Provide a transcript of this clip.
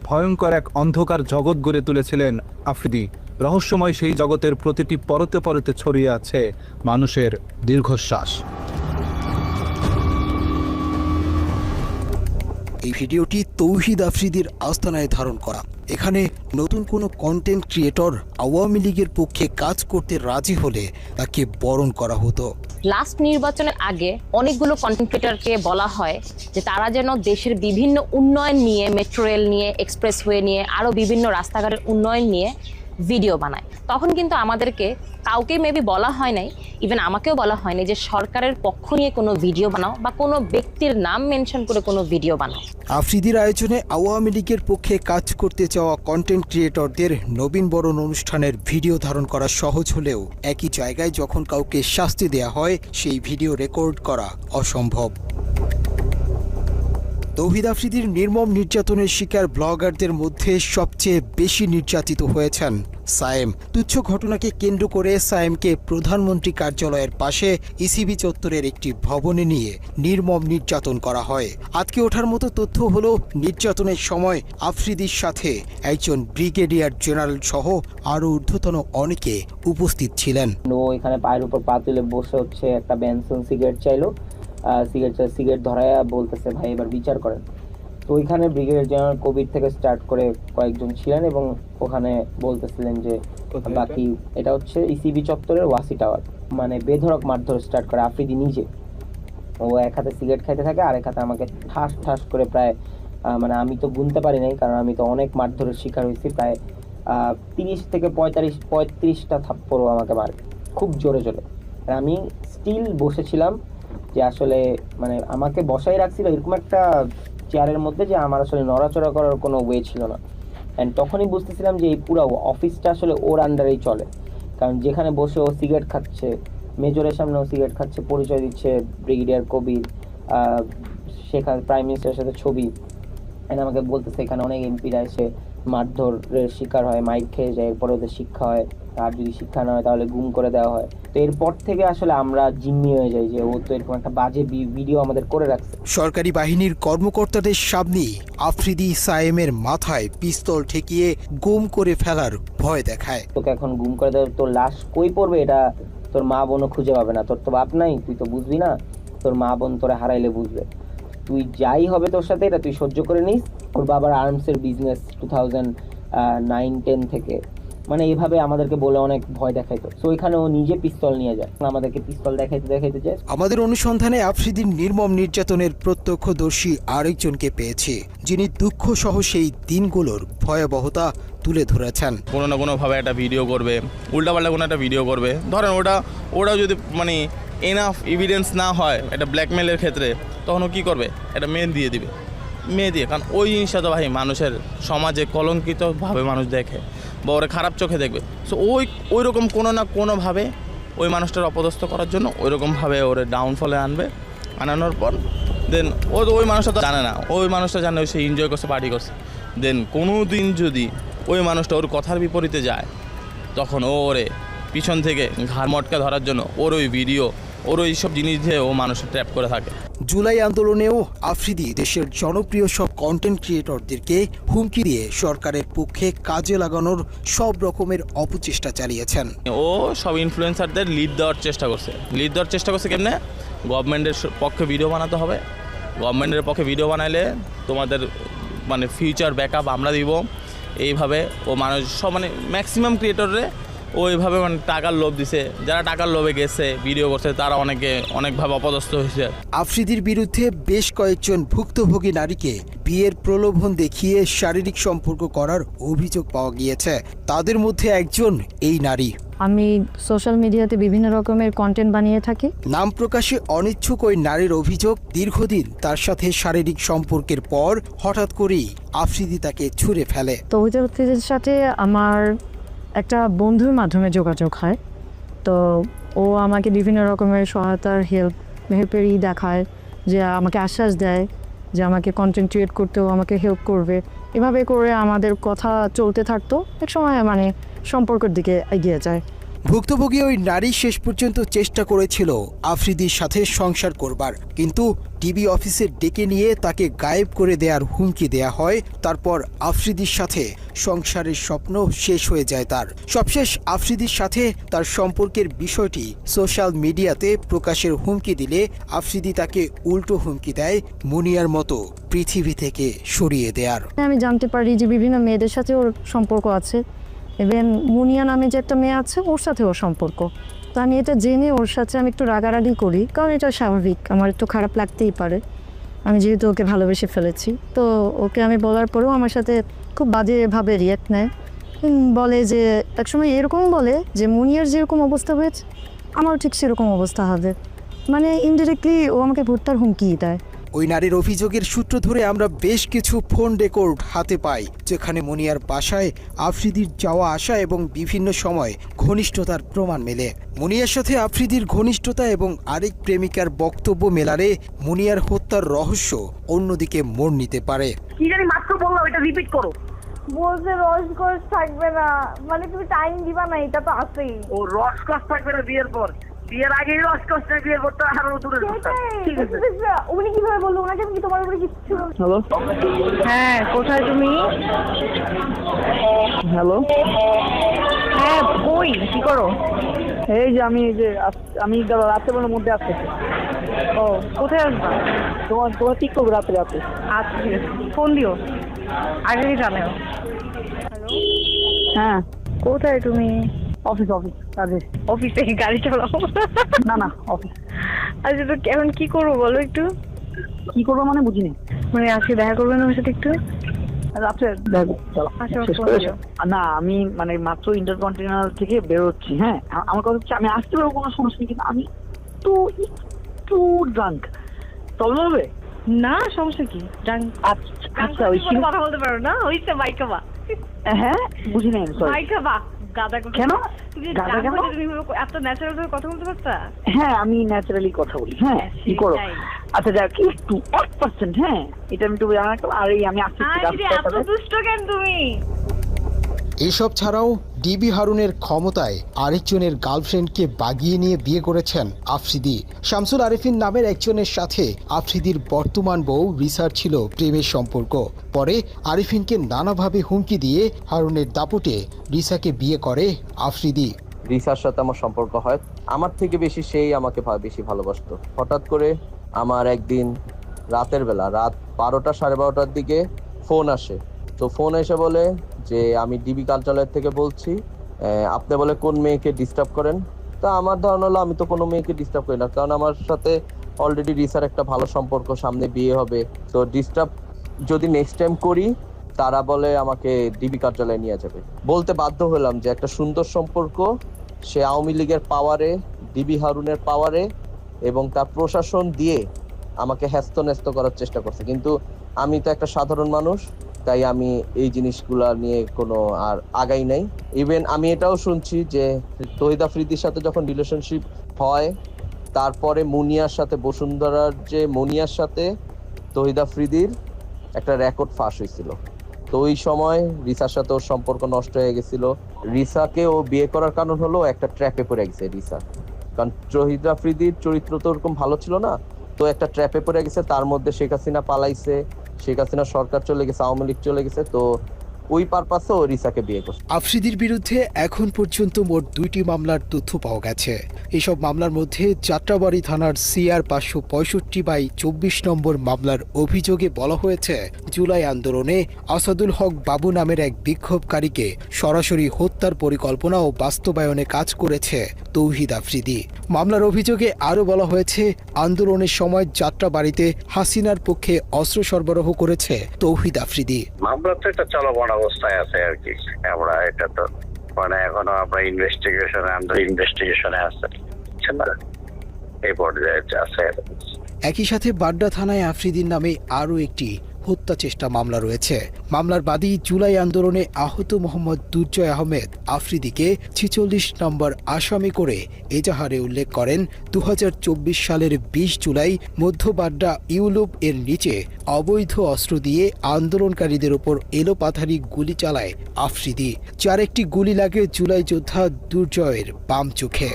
ভয়ঙ্কর এক অন্ধকার জগৎ গড়ে তুলেছিলেন আফ্রিদি। রহস্যময় সেই জগতের প্রতিটি পরতে পরতে ছড়িয়ে আছে মানুষের দীর্ঘশ্বাস। এই ভিডিওটি তৌহিদ আফ্রিদির আস্তানায় ধারণ করা। এখানে নতুন কোনো কন্টেন্ট ক্রিয়েটর আওয়ামী লীগের পক্ষে কাজ করতে রাজি হলে তাকে বরণ করা হতো। লাস্ট নির্বাচনের আগে অনেকগুলো কন্টেন্ট ক্রিয়েটরকে বলা হয় যে তারা যেন দেশের বিভিন্ন উন্নয়ন নিয়ে, মেট্রো রেল নিয়ে, এক্সপ্রেসওয়ে নিয়ে, আরও বিভিন্ন রাস্তাঘাটের উন্নয়ন নিয়ে ভিডিও বানায়। তখন কিন্তু আমাদেরকে কাউকে মেবি বলা হয় নাই, ইভেন আমাকেও বলা হয়নি যে সরকারের পক্ষ নিয়ে কোনো ভিডিও বানাও বা কোনো ব্যক্তির নাম মেনশন করে কোনো ভিডিও বানাও। আফ্রিদির আয়োজনে আওয়ামী লীগের পক্ষে কাজ করতে চাওয়া কন্টেন্ট ক্রিয়েটরদের নবীন বরণ অনুষ্ঠানের ভিডিও ধারণ করা সহজ হলেও একই জায়গায় যখন কাউকে শাস্তি দেয়া হয় সেই ভিডিও রেকর্ড করা অসম্ভব। তৌহিদ আফ্রিদির নির্মম নির্যাতনের শিকার ব্লগারদের মধ্যে সবচেয়ে বেশি নির্যাতিত হয়েছেন সায়েম। তুচ্ছ ঘটনাকে কেন্দ্র করে সায়েমকে প্রধানমন্ত্রী কার্যালয়ের পাশে ইসিবি চত্বরের একটি ভবনে নিয়ে নির্মম নির্যাতন করা হয়। আজকে ওঠার মতো তথ্য হলো নির্যাতনের সময় আফ্রিদির সাথে একজন ব্রিগেডিয়ার জেনারেল সহ আরও ঊর্ধ্বতন অনেকে উপস্থিত ছিলেন। ও এখানে পায়ের উপর পা তুলে বসে হচ্ছে একটা বেনসন সিগারেট চাইলো, সিগারেট ধরায়া বলতেছে ভাই এবার বিচার করেন। তো ওইখানে ব্রিগেডিয়ার জেনারেল কবির থেকে স্টার্ট করে কয়েকজন ছিলেন এবং ওখানে বলতেছিলেন যে বাকি এটা হচ্ছে ইসিবি চত্বরের ওয়াসি টাওয়ার। মানে বেধড়ক মারধর স্টার্ট করে আফ্রিদি নিজে। ও এক হাতে সিগারেট খাইতে থাকে আর এক হাতে আমাকে ঠাস ঠাস করে প্রায় মানে আমি তো গুনতে পারি নাই, কারণ আমি তো অনেক মারধরের শিকার হয়েছি। প্রায় 30 থেকে 35টা থাপ্পড়ও আমাকে মারে খুব জোরে জোরে। আর আমি স্টিল বসেছিলাম যে আসলে মানে আমাকে বসাই রাখছিল এরকম একটা চেয়ারের মধ্যে যে আমার আসলে নড়াচড়া করার কোনো ওয়ে ছিল না। অ্যান্ড তখনই বুঝতেছিলাম যে এই পুরো অফিসটা আসলে ওর আন্ডারেই চলে, কারণ যেখানে বসে ও সিগারেট খাচ্ছে, মেজরের সামনেও সিগারেট খাচ্ছে, পরিচয় দিচ্ছে ব্রিগেডিয়ার কবির, সেখানে প্রাইম মিনিস্টারের সাথে ছবি। অ্যান্ড আমাকে বলতেছে এখানে অনেক এমপিরা এসে মারধরের শিকার হয়, মাইক খেয়ে যায়, এরপরে ওদের শিক্ষা হয়, আর যদি শিক্ষা না হয় তাহলে গুম করে দেওয়া হয়। তো এরপর থেকে আসলে আমরা জিম্মি হয়ে যাই যে ও তো এরকম একটা বাজে ভিডিও আমাদের করে রাখছে। সরকারি বাহিনীর কর্মকর্তাদের সামনেই আফ্রিদি সায়েমের মাথায় পিস্তল ঠেকিয়ে গুম করে ফেলার ভয় দেখায়। তোকে এখন গুম করে দেওয়া, তোর লাশ কই পড়বে এটা তোর মা বোনও খুঁজে পাবে না, তোর তো বাপ নাই, তুই তো বুঝবি না, তোর মা বোন তোরা হারাইলে বুঝবে। তুই যাই হবে তোর সাথে এটা তুই সহ্য করে নিস। ওর বাবার আর্মসের বিজনেস 2009-10 থেকে, মানে এইভাবে আমাদেরকে বলে অনেক ভয় দেখাইতো। তো ওইখানে ও নিজে পিস্তল নিয়ে যায়, আমাদেরকে পিস্তল দেখাইতে যায়। আমাদের অনুসন্ধানে আফ্রিদির নির্মম নির্যাতনের প্রত্যক্ষদর্শী আরেকজনকে পেয়েছে, যিনি দুঃখ সহ সেই দিনগুলোর ভয়াবহতা তুলে ধরেছেন। কোনো না কোনোভাবে একটা ভিডিও করবে, উল্টাপাল্টা কোনো একটা ভিডিও করবে, ধরেন ওটাও যদি মানে এনাফ এভিডেন্স না হয় এটা ব্ল্যাকমেলের ক্ষেত্রে, তখন ও কী করবে, একটা মেয়ে দিয়ে, কারণ ওই জিনিসটা তো ভাই মানুষের সমাজে কলঙ্কিতভাবে মানুষ দেখে বা ওরা খারাপ চোখে দেখবে। সো ওই রকম কোনো না কোনোভাবে ওই মানুষটার অপদস্থ করার জন্য ওইরকমভাবে ওরে ডাউনফলে আনানোর পর দেন ওই মানুষটা তো জানে না, ওই মানুষটা জানে সে এনজয় করছে, পার্টি করছে। দেন কোনো দিন যদি ওই মানুষটা ওর কথার বিপরীতে যায়, তখন ওরে পিছন থেকে ঘাড় মটকা ধরার জন্য ওর ওই ভিডিও, ওর ওই সব জিনিস দিয়ে ও মানুষের ট্র্যাপ করে থাকে। জুলাই আন্দোলনেও আফ্রিদি দেশের জনপ্রিয় সব কন্টেন্ট ক্রিয়েটরদেরকে হুমকি দিয়ে সরকারের পক্ষে কাজে লাগানোর সব রকমের অপচেষ্টা চালিয়েছেন। ও সব ইনফ্লুয়েন্সারদের লিড দেওয়ার চেষ্টা করছে কেমনে, গভর্নমেন্টের পক্ষে ভিডিও বানাতে হবে, গভর্নমেন্টের পক্ষে ভিডিও বানাইলে তোমাদের মানে ফিউচার ব্যাকআপ আমরা দিব। এইভাবে ও মানুষ সব মানে ম্যাক্সিমাম ক্রিয়েটররে ওইভাবে মানে টাকার লোভ দিছে, যারা টাকার লোভে গেছে ভিডিও করছে তারা অনেকভাবে অপদস্থ হয়েছে। আফ্রিদির বিরুদ্ধে বেশ কয়েকজন ভুক্তভোগী নারীকে বিয়ের প্রলোভন দেখিয়ে শারীরিক সম্পর্ক করার অভিযোগ পাওয়া গিয়েছে। তাদের মধ্যে একজন এই নারী। আমি সোশ্যাল মিডিয়াতে বিভিন্ন রকমের কন্টেন্ট বানিয়ে থাকি। নাম প্রকাশে অনিচ্ছুক ওই নারীর অভিযোগ, দীর্ঘদিন তার সাথে শারীরিক সম্পর্কের পর হঠাৎ করেই আফ্রিদি তাকে ছুঁড়ে ফেলে। তৌহিদের সাথে আমার একটা বন্ধুর মাধ্যমে যোগাযোগ হয়, তো ও আমাকে বিভিন্ন রকমের সহায়তার হেল্পেরই দেখায়, যে আমাকে আশ্বাস দেয় যে আমাকে কন্টেন্ট ক্রিয়েট করতেও আমাকে হেল্প করবে। এভাবে করে আমাদের কথা চলতে থাকতো, এক সময় মানে সম্পর্কের দিকে এগিয়ে যায়। ভুক্তভোগী ওই নারী শেষ পর্যন্ত চেষ্টা করেছিল আফ্রিদির সাথে সংসার করবার, কিন্তু ডিবি অফিসে ডেকে নিয়ে তাকে গায়েব করে দেওয়ার হুমকি দেয়া হয়। তারপর আফ্রিদির সাথে সংসারের স্বপ্ন শেষ হয়ে যায় তার। সবশেষ আফ্রিদির সাথে তার সম্পর্কের বিষয়টি সোশ্যাল মিডিয়াতে প্রকাশের হুমকি দিলে আফ্রিদি তাকে উল্টো হুমকি দেয় মুনিয়ার মতো পৃথিবী থেকে সরিয়ে দেয়ার। আমি জানতে পারি যে বিভিন্ন মেয়েদের সাথে ওর সম্পর্ক আছে, ইভেন মুনিয়া নামে যে একটা মেয়ে আছে ওর সাথে ওর সম্পর্ক। তো আমি এটা জেনে ওর সাথে আমি একটু রাগারাগি করি, কারণ এটা স্বাভাবিক, আমার একটু খারাপ লাগতেই পারে, আমি যেহেতু ওকে ভালোবেসে ফেলেছি। তো ওকে আমি বলার পরেও আমার সাথে খুব বাজেভাবে রিয়াক্ট নেয়, বলে যে একসময় এরকম বলে যে মুনিয়ার যেরকম অবস্থা হয়েছে আমারও ঠিক সেরকম অবস্থা হবে, মানে ইনডিরেক্টলি ও আমাকে ভর্তার হুমকি দেয়। ওই নারীর অভিযোগের সূত্র ধরে আমরা বেশ কিছু ফোন রেকর্ড হাতে পাই, যেখানে মুনিয়ার বাসায় আফ্রিদির যাওয়া আসা এবং বিভিন্ন সময় ঘনিষ্ঠতার প্রমাণ মেলে। মুনিয়ার সাথে আফ্রিদির ঘনিষ্ঠতা এবং আরেক প্রেমিকার বক্তব্য মেলারে মুনিয়ার হত্যার রহস্য অন্যদিকে মোড় নিতে পারে। কি জানি মাত্র বললাম, এটা রিপিট করো। বলছে রসকস থাকবে না, মানে তুমি টাইম দিবা না, এটা তো আছেই। ও রসকস থাকবে না বিয়ের পর, বিয়ের আগেই রসকস না, বিয়ের পর তো আরো দূরের কথা। ঠিক আছে, উনি কিভাবে বললো? ওনাকে কি তোমার উপরে কিছু? হ্যালো, হ্যাঁ, কোথায় তুমি? হ্যালো, হ্যাঁ, কই কি করো? এই যে আমি রাত্রেবেলার মধ্যে আসতেছি। ও, কোথায় আসবা? তোমার ঠিক করবো রাতে। আচ্ছা ঠিক আছে, ফোন দিও, আগে জানাও। হ্যাঁ, কোথায় তুমি? অফিস কাজে। অফিস থেকে গাড়ি চালাও? না অফিস। আচ্ছা, তো এখন কি করবো বলো একটু? কি করবো মানে বুঝিনি। মানে আজকে দেখা করবেন আমার সাথে একটু? রাত্রে দেখো, চলো। আচ্ছা, শেষ ফোন করে দিও। না, আমি মানে মাত্র ইন্টারকন্টিনেন্টাল থেকে বেরোচ্ছি। হ্যাঁ, আমার কথা হচ্ছে আমি আসতে পারবো, কোনো সমস্যা নেই, কিন্তু আমি তো একটু ড্রাঙ্ক। প্রবলেম হবে? না, সমস্যা কি? আচ্ছা ওই কথা বলতে পারো না? হইছে মাইকাবা। হ্যাঁ, বুঝি নাই, সরি। মাইকাবা গাদা কথা। কেন তুমি গাদা কেন? তুমি এত ন্যাচারাল ভাবে কথা বলতে পারতা? হ্যাঁ, আমি ন্যাচারালি কথা বলি। হ্যাঁ, কি করো? আচ্ছা যাক, একটু 1%। হ্যাঁ, এটা আমি একটু জানা রাখলাম। আর এই আমি আসছি এত দুষ্ট কেন তুমি? এসব ছাড়াও ডিবি হারুনের ক্ষমতায় আরেকজনের গার্লফ্রেন্ডকে বাগিয়ে নিয়ে বিয়ে করেছেন আফ্রিদি। শামসুল আরেফিন নামের একজনের সাথে আফ্রিদির বর্তমান বউ রিসার ছিল প্রেমের সম্পর্ক। পরে আরেফিনকে নানাভাবে হুমকি দিয়ে হারুনের দাপটে রিসাকে বিয়ে করে আফ্রিদি। রিসার সাথে আমার সম্পর্ক হয়, আমার থেকে বেশি সেই আমাকে বেশি ভালোবাসতো। হঠাৎ করে আমার একদিন রাতের বেলা, রাত 12টা 12:30টার দিকে ফোন আসে। তো ফোন এসে বলে যে আমি ডিবি কার্যালয় থেকে বলছি, আপনি বলে কোন মেয়েকে ডিস্টার্ব করেন। তা আমার ধারণা হলো আমি তো কোনো মেয়েকে ডিস্টার্ব করি না, কারণ আমার সাথে অলরেডি রিসার একটা ভালো সম্পর্ক, সামনে বিয়ে হবে। তো ডিস্টার্ব যদি নেক্সট টাইম করি, তারা বলে আমাকে ডিবি কার্যালয়ে নিয়ে যাবে। বলতে বাধ্য হলাম যে একটা সুন্দর সম্পর্ক, সে আওয়ামী লীগের পাওয়ারে, ডিবি হারুনের পাওয়ারে এবং তার প্রশাসন দিয়ে আমাকে হ্যাস্ত করার চেষ্টা করছে। কিন্তু আমি তো একটা সাধারণ মানুষ, তাই আমি এই জিনিসগুলা নিয়ে কোনো আর আগাই নাই। ইভেন আমি এটাও শুনছি যে তহিদ আফ্রিদির সাথে যখন রিলেশনশিপ হয়, তারপরে মুনিয়ার সাথে, বসুন্ধরার যে মুনিয়ার সাথে তহিদ আফ্রিদির একটা রেকর্ড ফাঁস হয়েছিল। তো ওই সময় রিসার সাথে ওর সম্পর্ক নষ্ট হয়ে গেছিল। রিসাকে ও বিয়ে করার কারণ হলো একটা ট্র্যাপে পড়ে গেছে রিসা, কারণ তহিদ আফ্রিদির চরিত্র তো ওরকম ভালো ছিল না। তো একটা ট্র্যাপে পড়ে গেছে, তার মধ্যে শেখ হাসিনা পালাইছে, শেখ হাসিনা সরকার চলে গেছে, আওয়ামী লীগ চলে গেছে। তো ওই পারপাসে ও রিসাকে বিয়ে করছে। আফ্রিদির বিরুদ্ধে এখন পর্যন্ত মোট 2টি মামলার তথ্য পাওয়া গেছে। এসব মামলার মধ্যে যাত্রাবাড়ি থানার CR 565/24 নম্বর মামলার অভিযোগে বলা হয়েছে, জুলাই আন্দোলনে আসাদুল হক বাবু নামের এক বিক্ষোভকারীকে সরাসরি হত্যার পরিকল্পনা ও বাস্তবায়নে কাজ করেছে তৌহিদ আফ্রিদি। মামলার অভিযোগে আরও বলা হয়েছে, আন্দোলনের সময় যাত্রাবাড়িতে হাসিনার পক্ষে অস্ত্র সরবরাহ করেছে তৌহিদ আফ্রিদি। মামলা তো একটা চলমান অবস্থায় আছে আর কি। আমরা এটা তো মানে এখনো আমরা ইনভেস্টিগেশনে আছে, এই পর্যায়ে আছে। একই সাথে বাড্ডা থানায় আফ্রিদির নামে আরও একটি হত্যা চেষ্টা মামলা রয়েছে। মামলার বাদী জুলাই আন্দোলনে আহত মোহাম্মদ দুর্জয় আহমেদ আফ্রিদিকে 46 নম্বর আসামি করে এজাহারে উল্লেখ করেন 2024 সালের 20 জুলাই মধ্যবাড্ডা ইউলুপ এর নিচে অবৈধ অস্ত্র দিয়ে আন্দোলনকারীদের ওপর এলোপাথারি গুলি চালায় আফ্রিদি, যার একটি গুলি লাগে জুলাই যোদ্ধা দুর্জয়ের বাম চোখে।